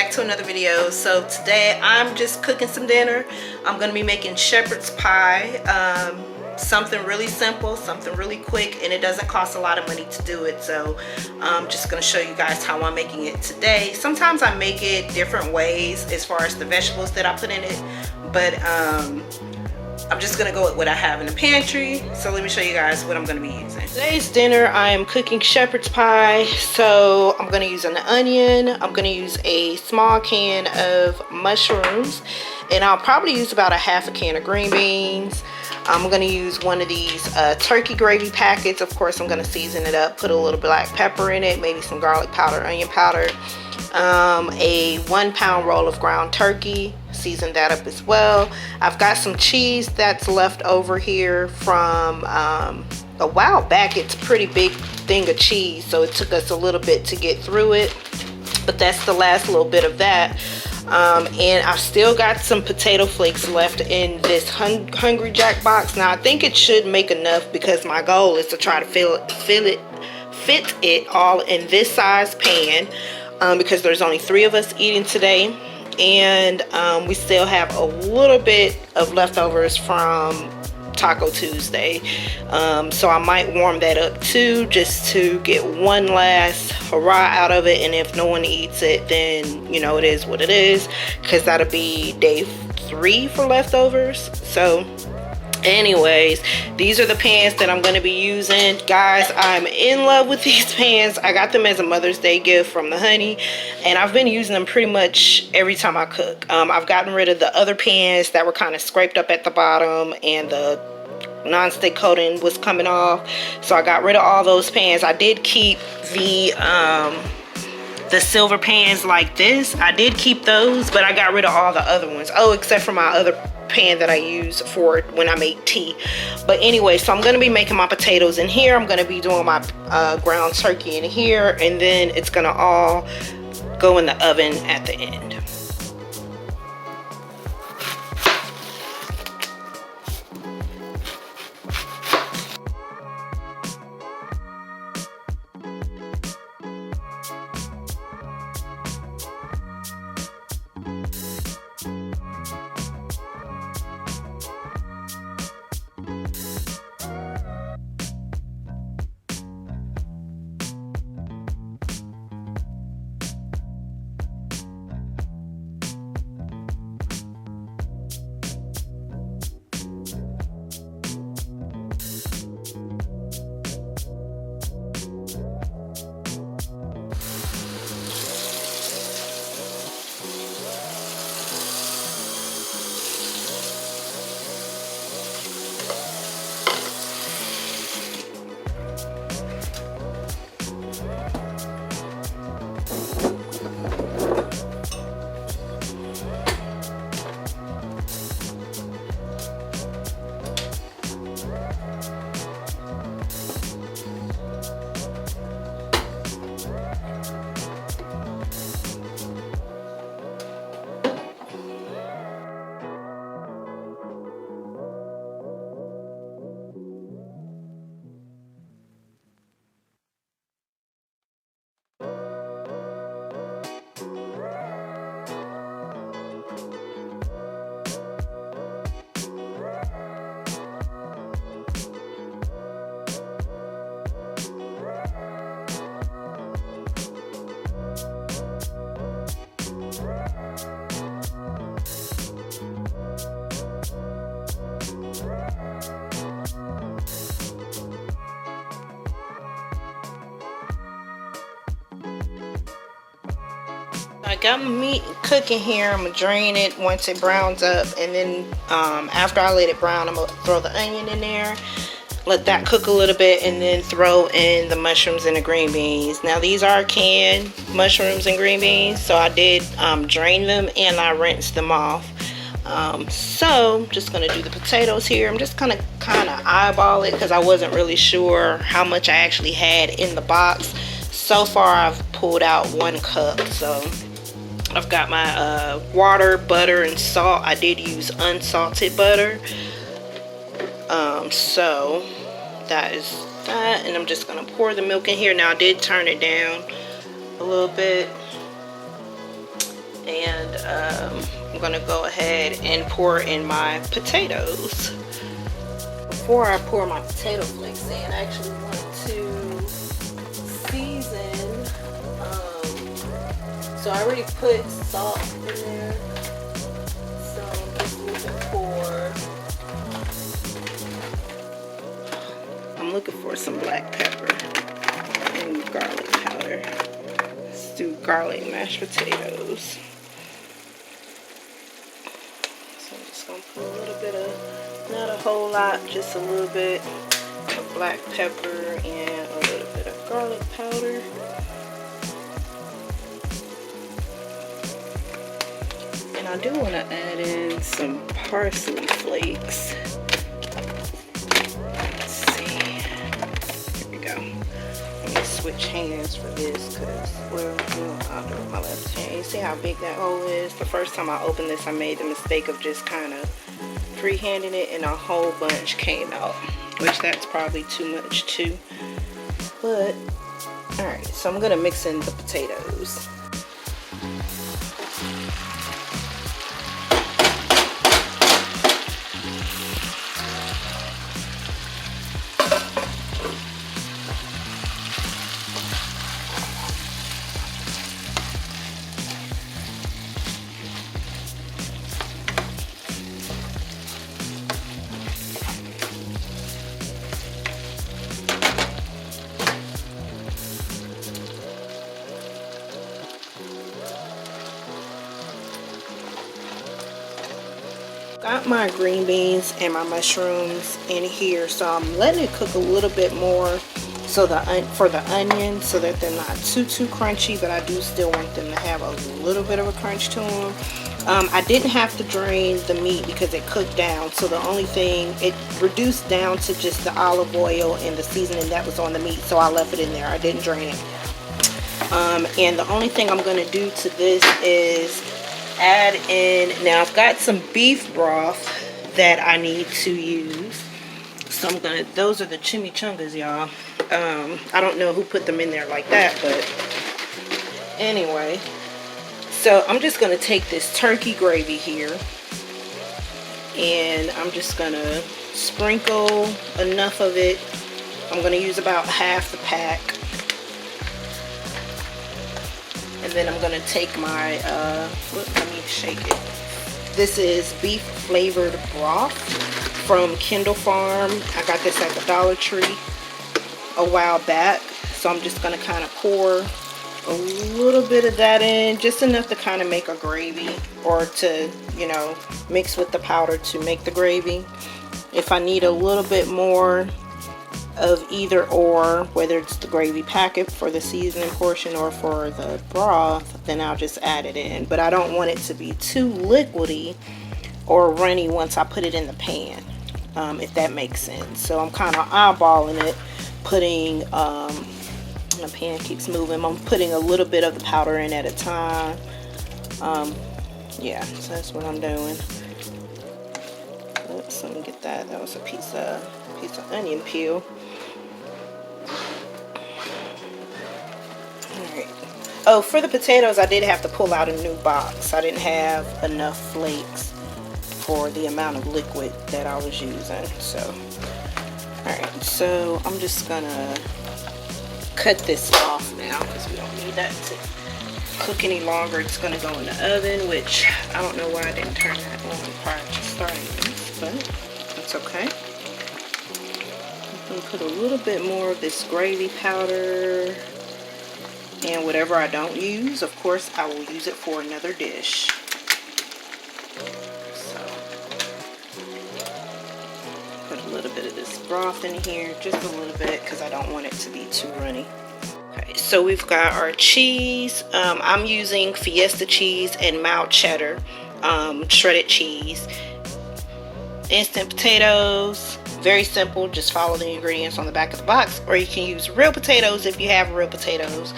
back to another video. So today I'm just cooking some dinner. I'm gonna be making shepherd's pie. Something really simple, something really quick, and it doesn't cost a lot of money to do it. So I'm just gonna show you guys how I'm making it today. Sometimes I make it different ways as far as the vegetables that I put in it, but I'm just gonna go with what I have in the pantry. So let me show you guys what I'm gonna be using. Today's dinner, I am cooking shepherd's pie. So I'm gonna use an onion. I'm gonna use a small can of mushrooms, and I'll probably use about a half a can of green beans. I'm gonna use one of these turkey gravy packets. Of course, I'm gonna season it up, put a little black pepper in it, maybe some garlic powder, onion powder. A 1 pound roll of ground turkey, season that up as well. I've got some cheese that's left over here from a while back. It's a pretty big thing of cheese, so it took us a little bit to get through it, but that's the last little bit of that. And I've still got some potato flakes left in this Hungry Jack box. Now I think it should make enough, because my goal is to try to fit it all in this size pan, because there's only 3 of us eating today, and we still have a little bit of leftovers from Taco Tuesday, so I might warm that up too, just to get one last hurrah out of it. And if no one eats it, then you know, it is what it is, because that'll be day 3 for leftovers. So anyways, these are the pans that I'm going to be using. Guys, I'm in love with these pans. I got them as a Mother's Day gift from the honey, and I've been using them pretty much every time I cook. I've gotten rid of the other pans that were kind of scraped up at the bottom, and the non-stick coating was coming off, so I got rid of all those pans. I did keep the silver pans like this. I did keep those, but I got rid of all the other ones. Oh, except for my other pan that I use for when I make tea. But anyway, so I'm going to be making my potatoes in here. I'm going to be doing my ground turkey in here, and then it's going to all go in the oven at the end. I got my meat cooking here. I'm gonna drain it once it browns up, and then after I let it brown, I'm gonna throw the onion in there, let that cook a little bit, and then throw in the mushrooms and the green beans. Now these are canned mushrooms and green beans, so I did drain them and I rinsed them off. So I'm just gonna do the potatoes here. I'm just gonna kind of eyeball it, because I wasn't really sure how much I actually had in the box. So far I've pulled out 1 cup, so I've got my water, butter, and salt. I did use unsalted butter. So that is that, and I'm just gonna pour the milk in here. Now I did turn it down a little bit, and I'm gonna go ahead and pour in my potatoes. Before I pour my potato flakes in, I actually want to season. So I already put salt in there. So I'm just looking for some black pepper and garlic powder. Let's do garlic mashed potatoes. So I'm just gonna put a little bit of, not a whole lot, just a little bit of black pepper and a little bit of garlic powder. And I do want to add in some parsley flakes. Let's see. Here we go. Let me switch hands for this because, well, I'll do it with my left hand. You see how big that hole is? The first time I opened this, I made the mistake of just kind of freehanding it, and a whole bunch came out, which that's probably too much too. But, alright, so I'm going to mix in the potatoes. Got my green beans and my mushrooms in here, so I'm letting it cook a little bit more so for the onions, so that they're not too crunchy, but I do still want them to have a little bit of a crunch to them. I didn't have to drain the meat because it cooked down, so the only thing, it reduced down to just the olive oil and the seasoning that was on the meat, so I left it in there. I didn't drain it. And the only thing I'm going to do to this is add in, now I've got some beef broth that I need to use, so I'm gonna, those are the chimichangas, y'all. I don't know who put them in there like that, but anyway, so I'm just gonna take this turkey gravy here, and I'm just gonna sprinkle enough of it. I'm gonna use about half the pack. And then I'm gonna take my, let me shake it. This is beef flavored broth from Kendall Farm. I got this at the Dollar Tree a while back. So I'm just gonna kind of pour a little bit of that in, just enough to kind of make a gravy, or to, you know, mix with the powder to make the gravy. If I need a little bit more of either or, whether it's the gravy packet for the seasoning portion or for the broth, then I'll just add it in. But I don't want it to be too liquidy or runny once I put it in the pan, if that makes sense. So I'm kind of eyeballing it, putting, my pan keeps moving, I'm putting a little bit of the powder in at a time. Yeah, so that's what I'm doing. Oops, let me get that. That was a piece of onion peel. Alright. Oh, for the potatoes, I did have to pull out a new box. I didn't have enough flakes for the amount of liquid that I was using. So, alright, so I'm just gonna cut this off now because we don't need that to cook any longer. It's gonna go in the oven, which I don't know why I didn't turn that on prior to starting this, but that's okay. I'm gonna put a little bit more of this gravy powder, and whatever I don't use, of course, I will use it for another dish. So, put a little bit of this broth in here, just a little bit, because I don't want it to be too runny. Okay, so we've got our cheese. I'm using Fiesta cheese and mild cheddar, shredded cheese. Instant potatoes, very simple, just follow the ingredients on the back of the box, or you can use real potatoes if you have real potatoes.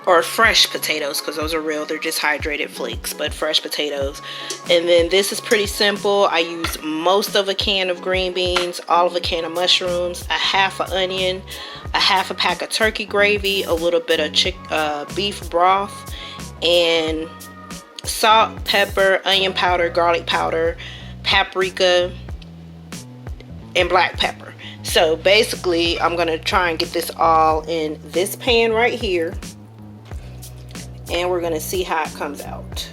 or fresh potatoes, because those are real, they're just hydrated flakes, but fresh potatoes. And then this is pretty simple. I used most of a can of green beans, all of a can of mushrooms, a half an onion, a half a pack of turkey gravy, a little bit of beef broth, and salt, pepper, onion powder, garlic powder, paprika, and black pepper. So basically I'm gonna try and get this all in this pan right here, and we're gonna see how it comes out.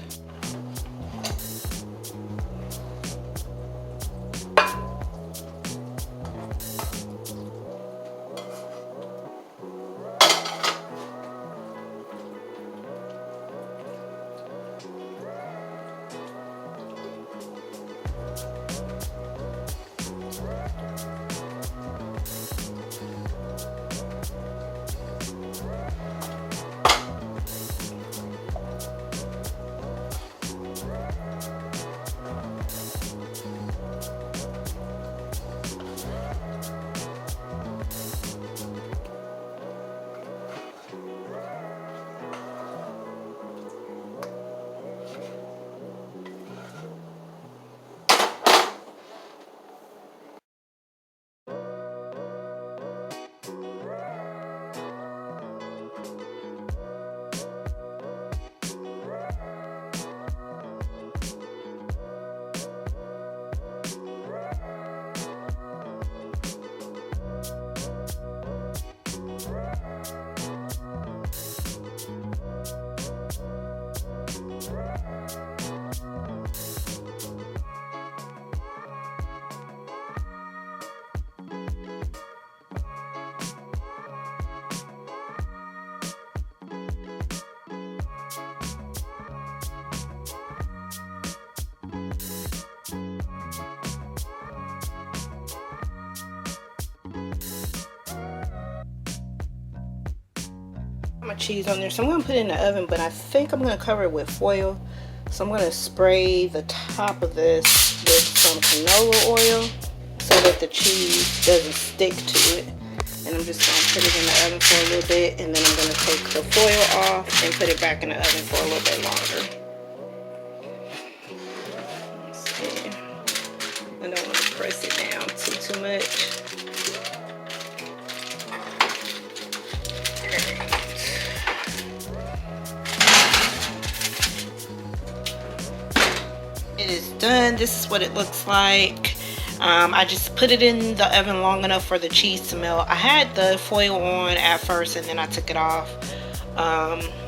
My cheese on there, so I'm gonna put it in the oven, but I think I'm gonna cover it with foil. So I'm gonna spray the top of this with some canola oil so that the cheese doesn't stick to it. And I'm just gonna put it in the oven for a little bit, and then I'm gonna take the foil off and put it back in the oven for a little bit longer. Let's see. I don't want to press it down too much. It is done. This is what it looks like. I just put it in the oven long enough for the cheese to melt. I had the foil on at first, and then I took it off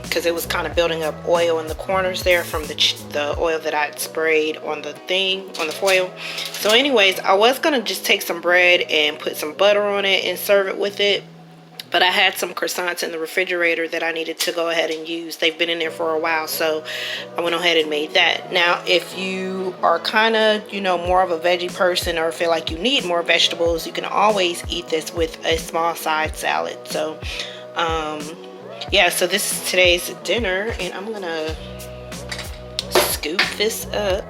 because it was kind of building up oil in the corners there from the oil that I had sprayed on the foil. So anyways, I was gonna just take some bread and put some butter on it and serve it with it, but I had some croissants in the refrigerator that I needed to go ahead and use. They've been in there for a while, so I went ahead and made that. Now, if you are kind of, you know, more of a veggie person or feel like you need more vegetables, you can always eat this with a small side salad. So, yeah, so this is today's dinner, and I'm gonna scoop this up.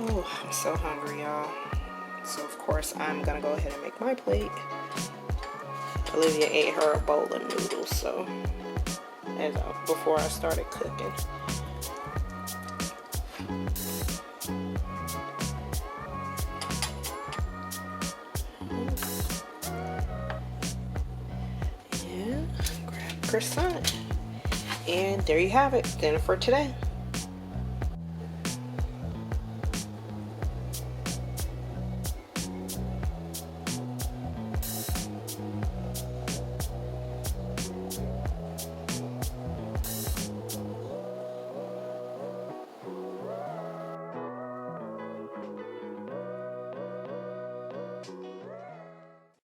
Oh, I'm so hungry, y'all. So of course I'm gonna go ahead and make my plate. Olivia ate her a bowl of noodles, so before I started cooking. And grab a croissant. And there you have it, dinner for today.